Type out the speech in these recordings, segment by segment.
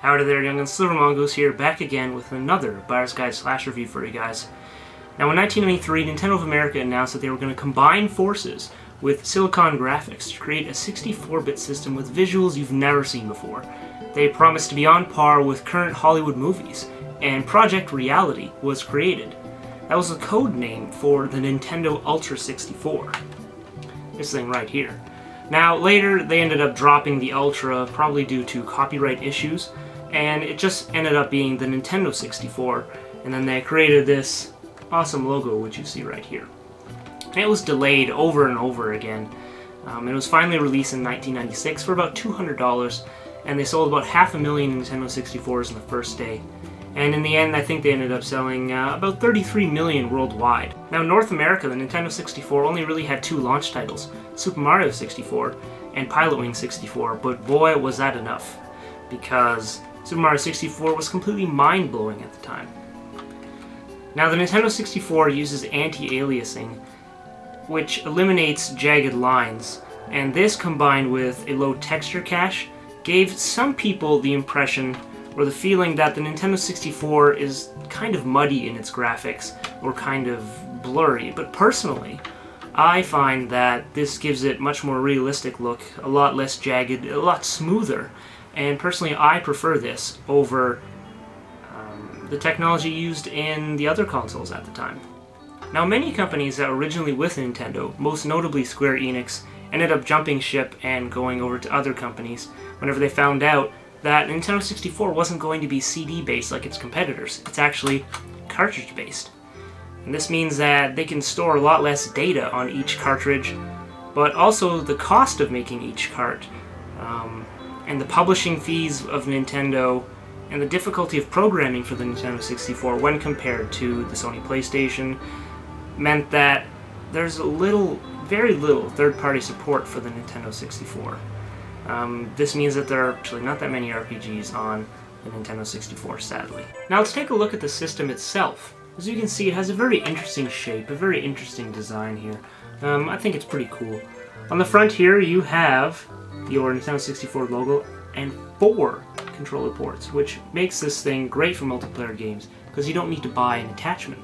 Howdy there, young'uns. Silvermongoose here, back again with another Buyer's Guide / review for you guys. Now, in 1993, Nintendo of America announced that they were going to combine forces with Silicon Graphics to create a 64-bit system with visuals you've never seen before. They promised to be on par with current Hollywood movies, and Project Reality was created. That was a code name for the Nintendo Ultra 64. This thing right here. Now, later, they ended up dropping the Ultra, probably due to copyright issues, and it just ended up being the Nintendo 64, and then they created this awesome logo, which you see right here. And it was delayed over and over again. It was finally released in 1996 for about $200, and they sold about 500,000 Nintendo 64s in the first day. And in the end, I think they ended up selling about 33 million worldwide. Now, in North America, the Nintendo 64 only really had two launch titles, Super Mario 64 and Pilotwings 64, but boy, was that enough, because Super Mario 64 was completely mind-blowing at the time. Now, the Nintendo 64 uses anti-aliasing, which eliminates jagged lines, and this combined with a low texture cache gave some people the impression or the feeling that the Nintendo 64 is kind of muddy in its graphics, or kind of blurry, but personally, I find that this gives it much more realistic look, a lot less jagged, a lot smoother, and personally I prefer this over the technology used in the other consoles at the time. Now, many companies that were originally with Nintendo, most notably Square Enix, ended up jumping ship and going over to other companies whenever they found out that Nintendo 64 wasn't going to be CD-based like its competitors. It's actually cartridge-based. And this means that they can store a lot less data on each cartridge, but also the cost of making each cart, and the publishing fees of Nintendo, and the difficulty of programming for the Nintendo 64 when compared to the Sony PlayStation, meant that there's very little third-party support for the Nintendo 64. This means that there are actually not that many RPGs on the Nintendo 64, sadly. Now let's take a look at the system itself. As you can see, it has a very interesting shape, a very interesting design here. I think it's pretty cool. On the front here, you have your Nintendo 64 logo and 4 controller ports, which makes this thing great for multiplayer games, because you don't need to buy an attachment.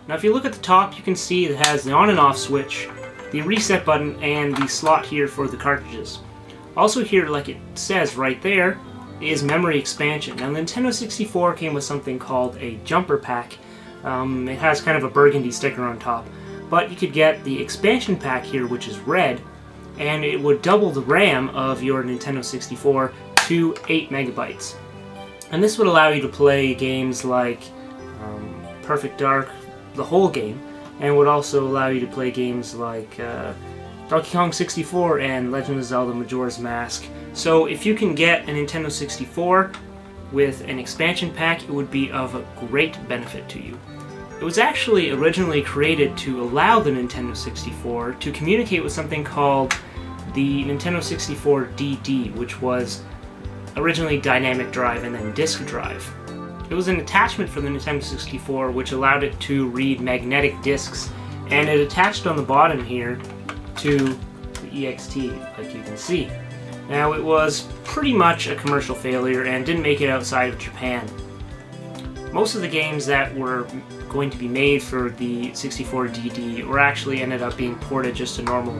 Now if you look at the top, you can see it has the on and off switch, the reset button, and the slot here for the cartridges. Also here, like it says right there, is memory expansion. Now, the Nintendo 64 came with something called a jumper pack. It has kind of a burgundy sticker on top, but you could get the expansion pack here, which is red, and it would double the RAM of your Nintendo 64 to 8 megabytes. And this would allow you to play games like Perfect Dark, the whole game, and would also allow you to play games like Donkey Kong 64 and Legend of Zelda Majora's Mask. So if you can get a Nintendo 64 with an expansion pack, it would be of a great benefit to you. It was actually originally created to allow the Nintendo 64 to communicate with something called the Nintendo 64 DD, which was originally dynamic drive and then disk drive. It was an attachment for the Nintendo 64 which allowed it to read magnetic discs, and it attached on the bottom here to the EXT, like you can see. Now, it was pretty much a commercial failure and didn't make it outside of Japan. Most of the games that were going to be made for the 64 DD were actually ended up being ported just to normal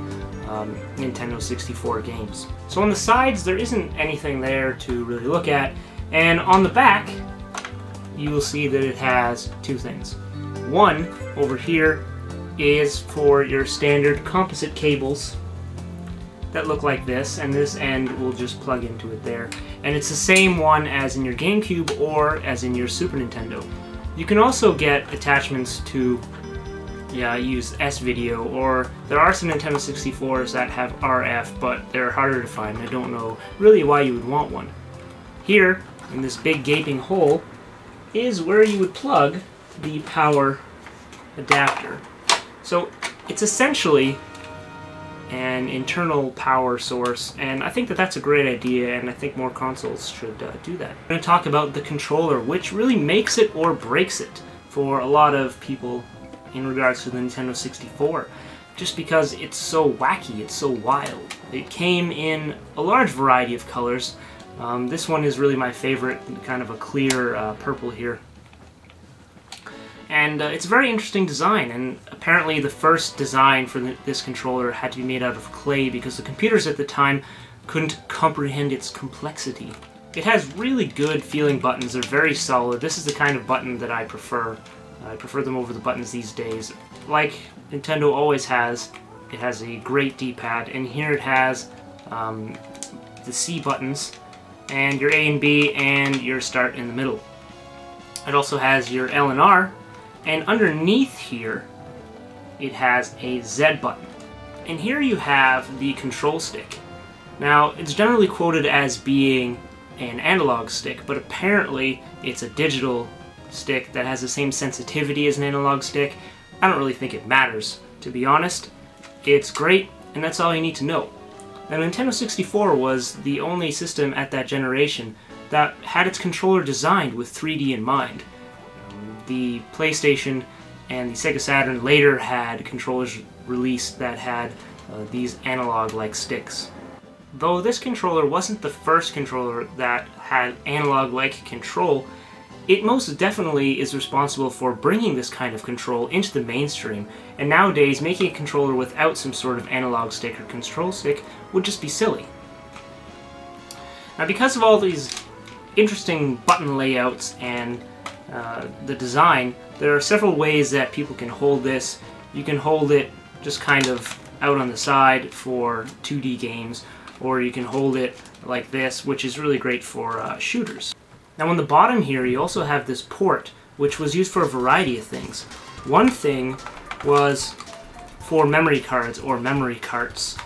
Nintendo 64 games. So on the sides, there isn't anything there to really look at, and on the back, you will see that it has two things. One, over here, is for your standard composite cables that look like this, and this end will just plug into it there. And it's the same one as in your GameCube or as in your Super Nintendo. You can also get attachments to use S-Video, or there are some Nintendo 64s that have RF, but they're harder to find. I don't know really why you would want one. Here, in this big gaping hole, is where you would plug the power adapter. So it's essentially an internal power source, and I think that that's a great idea, and I think more consoles should do that. I'm going to talk about the controller, which really makes it or breaks it for a lot of people in regards to the Nintendo 64, just because it's so wacky, it's so wild. It came in a large variety of colors, This one is really my favorite, kind of a clear purple here. And it's a very interesting design, and apparently the first design for this controller had to be made out of clay because the computers at the time couldn't comprehend its complexity. It has really good feeling buttons. They're very solid. This is the kind of button that I prefer. I prefer them over the buttons these days. Like Nintendo always has, it has a great D-pad, and here it has the C buttons, and your A and B, and your start in the middle. It also has your L and R, and underneath here, it has a Z button. And here you have the control stick. Now, it's generally quoted as being an analog stick, but apparently it's a digital stick that has the same sensitivity as an analog stick. I don't really think it matters, to be honest. It's great, and that's all you need to know. Now, Nintendo 64 was the only system at that generation that had its controller designed with 3D in mind. The PlayStation and the Sega Saturn later had controllers released that had these analog-like sticks. Though this controller wasn't the first controller that had analog-like control, it most definitely is responsible for bringing this kind of control into the mainstream, and nowadays making a controller without some sort of analog stick or control stick would just be silly. Now, because of all these interesting button layouts and the design, there are several ways that people can hold this. You can hold it just kind of out on the side for 2D games, or you can hold it like this, which is really great for shooters. Now, on the bottom here, you also have this port, which was used for a variety of things. One thing was for memory cards or memory carts,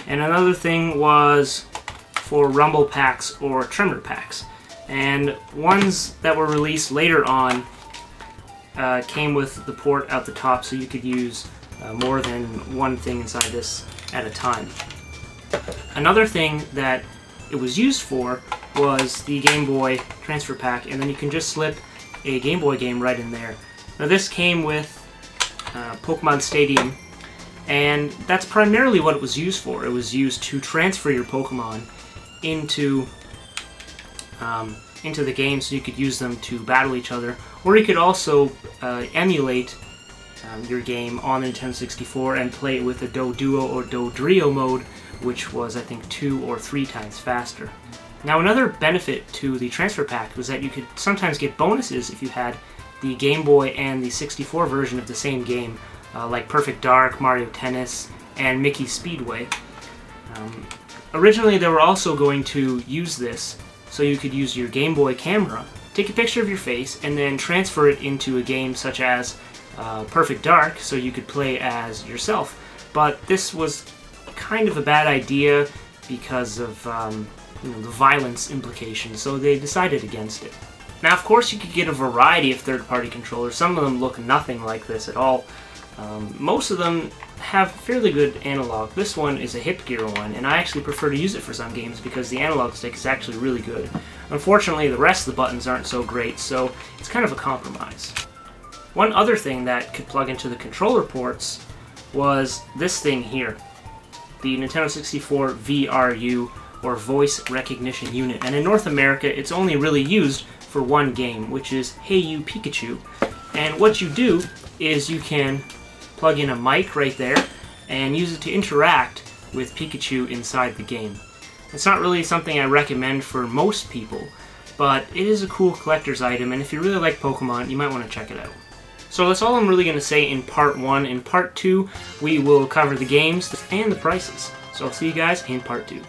and another thing was for rumble packs or tremor packs. And ones that were released later on came with the port out the top, so you could use more than one thing inside this at a time. Another thing that it was used for was the Game Boy transfer pack, and then you can just slip a Game Boy game right in there. Now, this came with Pokemon Stadium, and that's primarily what it was used for. It was used to transfer your Pokemon into the game so you could use them to battle each other, or you could also emulate your game on the Nintendo 64 and play it with a Do-Duo or Do-Drio mode, which was, I think, 2 or 3 times faster. Now, another benefit to the transfer pack was that you could sometimes get bonuses if you had the Game Boy and the 64 version of the same game, like Perfect Dark, Mario Tennis, and Mickey Speedway. Originally, they were also going to use this so you could use your Game Boy camera, take a picture of your face, and then transfer it into a game such as Perfect Dark so you could play as yourself. But this was kind of a bad idea because of the violence implications, so they decided against it. Now, of course, you could get a variety of third-party controllers. Some of them look nothing like this at all. Most of them have fairly good analog. This one is a hip gear one, and I actually prefer to use it for some games because the analog stick is actually really good. Unfortunately, the rest of the buttons aren't so great, so it's kind of a compromise. One other thing that could plug into the controller ports was this thing here, the Nintendo 64 VRU, or Voice Recognition Unit. And in North America, it's only really used for one game, which is Hey You Pikachu. And what you do is you can plug in a mic right there and use it to interact with Pikachu inside the game. It's not really something I recommend for most people, but it is a cool collector's item, and if you really like Pokemon, you might want to check it out. So that's all I'm really going to say in part 1. In part 2, we will cover the games and the prices. So I'll see you guys in part 2.